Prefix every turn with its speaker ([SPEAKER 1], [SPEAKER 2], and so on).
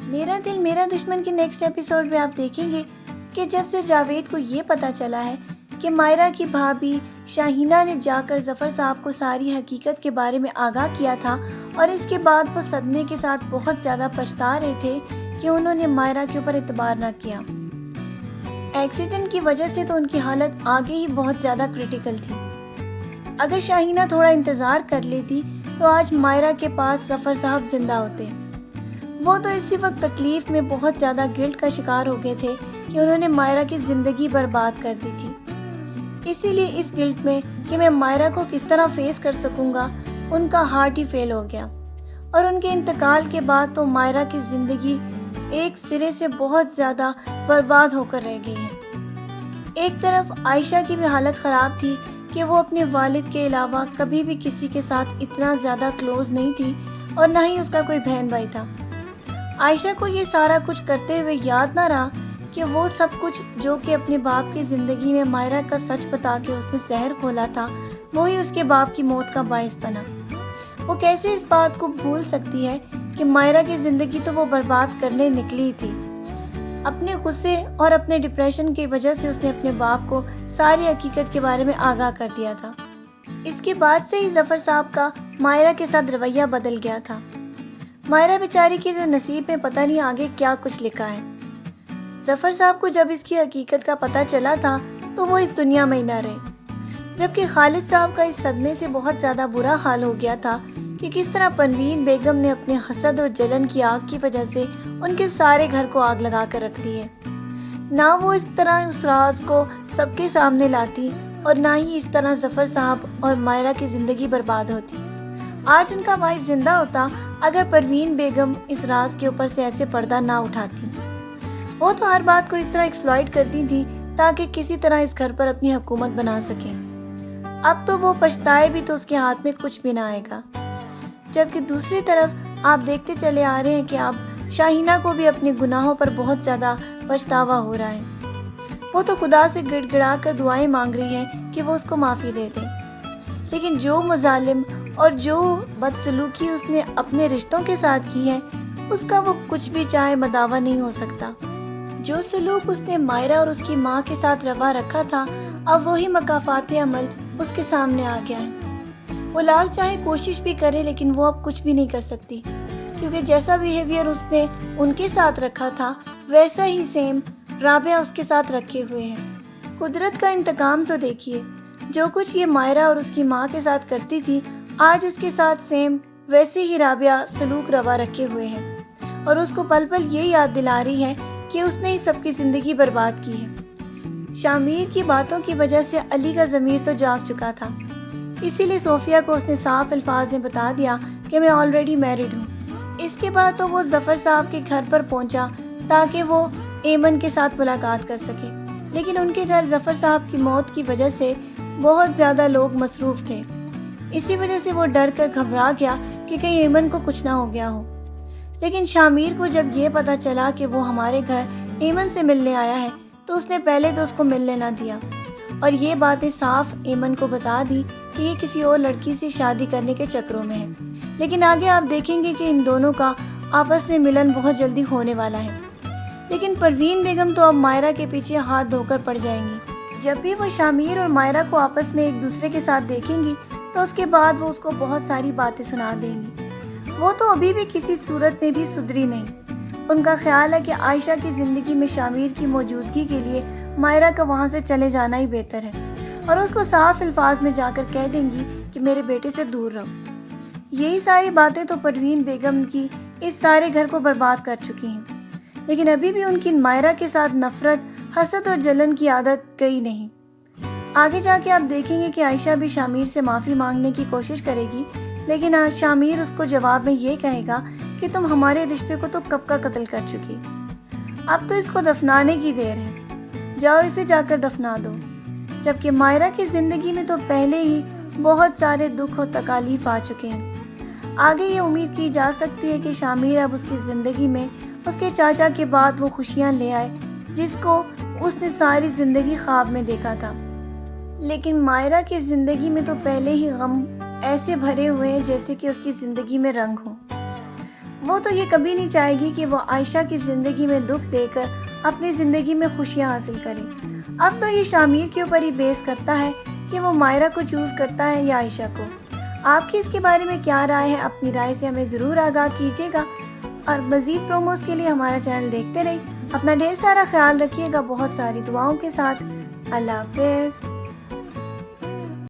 [SPEAKER 1] میرا دل میرا دشمن کے نیکسٹ ایپیسوڈ میں آپ دیکھیں گے کہ جب سے جاوید کو یہ پتا چلا ہے کہ مائرہ کی بھابھی شاہینہ نے جا کر ظفر صاحب کو ساری حقیقت کے بارے میں آگاہ کیا تھا، اور اس کے بعد وہ صدمے کے ساتھ بہت زیادہ پچھتا رہے تھے کہ انہوں نے مائرہ کے اوپر اعتبار نہ کیا۔ ایکسیڈنٹ کی وجہ سے تو ان کی حالت آگے ہی بہت زیادہ کرٹیکل تھی۔ اگر شاہینہ تھوڑا انتظار کر لیتی تو آج مائرہ کے پاس ظفر صاحب زندہ ہوتے۔ وہ تو اسی وقت تکلیف میں بہت زیادہ گلٹ کا شکار ہو گئے تھے کہ انہوں نے مائرہ کی زندگی برباد کر دی تھی۔ اسی لیے اس گلٹ میں کہ میں مائرہ کو کس طرح فیس کر سکوں گا، ان کا ہارٹ ہی فیل ہو گیا، اور ان کے انتقال کے بعد تو مائرہ کی زندگی ایک سرے سے بہت زیادہ برباد ہو کر رہ گئی ہے۔ ایک طرف عائشہ کی بھی حالت خراب تھی کہ وہ اپنے والد کے علاوہ کبھی بھی کسی کے ساتھ اتنا زیادہ کلوز نہیں تھی، اور نہ ہی اس کا کوئی بہن بھائی تھا۔ عائشہ کو یہ سارا کچھ کرتے ہوئے یاد نہ رہا کہ وہ سب کچھ جو کہ اپنے باپ کی زندگی میں مائرہ کا سچ بتا کے اس نے زہر کھولا تھا، وہی اس کے باپ کی موت کا باعث بنا۔ وہ کیسے اس بات کو بھول سکتی ہے کہ مائرہ کی زندگی تو وہ برباد کرنے نکلی تھی۔ اپنے غصے اور اپنے ڈپریشن کی وجہ سے اس نے اپنے باپ کو ساری حقیقت کے بارے میں آگاہ کر دیا تھا۔ اس کے بعد سے ہی ظفر صاحب کا مائرہ کے ساتھ رویہ بدل گیا تھا۔ مائرہ بیچاری کے جو نصیب میں پتہ نہیں آگے کیا کچھ لکھا ہے۔ ظفر صاحب کو جب اس کی حقیقت کا پتہ چلا تھا تو وہ اس دنیا میں ہی نہ رہے، جبکہ خالد صاحب کا اس صدمے سے بہت زیادہ برا حال ہو گیا تھا کہ کس طرح پروین بیگم نے اپنے حسد اور جلن کی آگ کی وجہ سے ان کے سارے گھر کو آگ لگا کر رکھ دی ہے۔ نہ وہ اس طرح اس راز کو سب کے سامنے لاتی، اور نہ ہی اس طرح ظفر صاحب اور مائرہ کی زندگی برباد ہوتی۔ آج ان کا بھائی زندہ ہوتا اگر پروین بیگم اس راز کے اوپر سے ایسے پردہ نہ اٹھاتی۔ وہ تو ہر بات کو اس طرح ایکسپلائٹ کرتی تھی تاکہ کسی طرح اس گھر پر اپنی حکومت بنا سکیں۔ اب تو وہ پچھتائے بھی تو اس کے ہاتھ میں کچھ بھی نہ آئے گا۔ جبکہ دوسری طرف آپ دیکھتے چلے آ رہے ہیں کہ اب شاہینہ کو بھی اپنے گناہوں پر بہت زیادہ پچھتاوا ہو رہا ہے۔ وہ تو خدا سے گڑ گڑا کر دعائیں مانگ رہی ہے کہ وہ اس کو معافی دے دے، لیکن جو مظالم اور جو بدسلوکی اس نے اپنے رشتوں کے ساتھ کی ہے، اس کا وہ کچھ بھی چاہے مداوا نہیں ہو سکتا۔ جو سلوک اس نے مائرہ اور اس کی ماں کے ساتھ روا رکھا تھا، اب وہی مکافات عمل اس کے سامنے آ گیا ہے۔ وہ لال چاہے کوشش بھی کرے لیکن وہ اب کچھ بھی نہیں کر سکتی، کیونکہ جیسا بیہیویئر اس نے ان کے ساتھ رکھا تھا ویسا ہی سیم رابعہ اس کے ساتھ رکھے ہوئے ہیں۔ قدرت کا انتقام تو دیکھیے، جو کچھ یہ مائرہ اور اس کی ماں کے ساتھ کرتی تھی، آج اس کے ساتھ سیم ویسے ہی رابعہ سلوک روا رکھے ہوئے ہیں، اور اس کو پل پل یہ یاد دلا رہی ہے کہ اس نے ہی سب کی زندگی برباد کی ہے۔ شامیر کی باتوں کی وجہ سے علی کا ضمیر تو جاگ چکا تھا، اسی لیے صوفیہ کو اس نے صاف الفاظ میں بتا دیا کہ میں آلریڈی میرڈ ہوں۔ اس کے بعد تو وہ ظفر صاحب کے گھر پر پہنچا تاکہ وہ ایمن کے ساتھ ملاقات کر سکے، لیکن ان کے گھر ظفر صاحب کی موت کی وجہ سے بہت زیادہ لوگ مصروف تھے۔ اسی وجہ سے وہ ڈر کر گھبرا گیا کہ کہیں ایمن کو کچھ نہ ہو گیا ہو۔ لیکن شامیر کو جب یہ پتا چلا کہ وہ ہمارے گھر ایمن سے ملنے آیا ہے تو اس نے پہلے تو اس کو ملنے نہ دیا، اور یہ باتیں صاف ایمن کو بتا دی کہ یہ کسی اور لڑکی سے شادی کرنے کے چکروں میں ہے۔ لیکن آگے آپ دیکھیں گے کہ ان دونوں کا آپس میں ملن بہت جلدی ہونے والا ہے۔ لیکن پروین بیگم تو اب مائرہ کے پیچھے ہاتھ دھو کر پڑ جائیں گی۔ جب بھی وہ شامیر اور مائرہ کو آپس میں ایک دوسرے کے ساتھ دیکھیں گی تو اس کے بعد وہ اس کو بہت ساری باتیں سنا دیں گی۔ وہ تو ابھی بھی کسی صورت میں بھی سدھری نہیں۔ ان کا خیال ہے کہ عائشہ کی زندگی میں شامیر کی موجودگی کے لیے مائرہ کا وہاں سے چلے جانا ہی بہتر ہے، اور اس کو صاف الفاظ میں جا کر کہہ دیں گی کہ میرے بیٹے سے دور رہو۔ یہی ساری باتیں تو پروین بیگم کی اس سارے گھر کو برباد کر چکی ہیں، لیکن ابھی بھی ان کی مائرہ کے ساتھ نفرت، حسد اور جلن کی عادت گئی نہیں۔ آگے جا کے آپ دیکھیں گے کہ عائشہ بھی شامیر سے معافی مانگنے کی کوشش کرے گی، لیکن شامیر اس کو جواب میں یہ کہے گا کہ تم ہمارے رشتے کو تو کب کا قتل کر چکی، اب تو اس کو دفنانے کی دیر ہے، جاؤ اسے جا کر دفنا دو۔ جبکہ مائرہ کی زندگی میں تو پہلے ہی بہت سارے دکھ اور تکالیف آ چکے ہیں۔ آگے یہ امید کی جا سکتی ہے کہ شامیر اب اس کی زندگی میں اس کے چاچا کے بعد وہ خوشیاں لے آئے جس کو اس نے ساری زندگی خواب میں دیکھا تھا۔ لیکن مائرہ کی زندگی میں تو پہلے ہی غم ایسے بھرے ہوئے ہیں جیسے کہ اس کی زندگی میں رنگ ہو۔ وہ تو یہ کبھی نہیں چاہے گی کہ وہ عائشہ کی زندگی میں دکھ دے کر اپنی زندگی میں خوشیاں حاصل کرے۔ اب تو یہ شامیر کے اوپر ہی بیس کرتا ہے کہ وہ مائرہ کو چوز کرتا ہے یا عائشہ کو۔ آپ کی اس کے بارے میں کیا رائے ہے؟ اپنی رائے سے ہمیں ضرور آگاہ کیجیے گا، اور مزید پروموز کے لیے ہمارا چینل دیکھتے رہیں۔ اپنا ڈھیر سارا خیال رکھیے گا، بہت ساری دعاؤں کے ساتھ۔ اللہ حافظ۔